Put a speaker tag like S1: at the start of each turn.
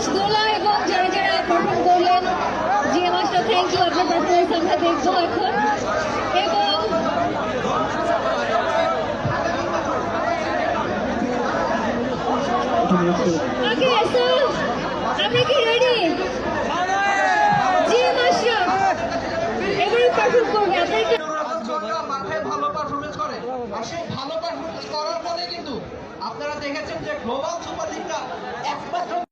S1: দোলা এবং যারা যারা পারফর্ম করলেন জিএ মাস্টার থ্যাংক ইউ আপনার পারফরমেন্স আমরা দেখবো এখন এবং ওকে সো আপনি কি রেডি জিএ মাস্টার এবারে পারফর্ম করবে আপনি
S2: মাথায় ভালো পারফরমেন্স করে আর সেই ভালো পারফরমেন্স করার ফলে কিন্তু আপনারা দেখেছেন যে গ্লোবাল সুপার লিগটা একমাত্র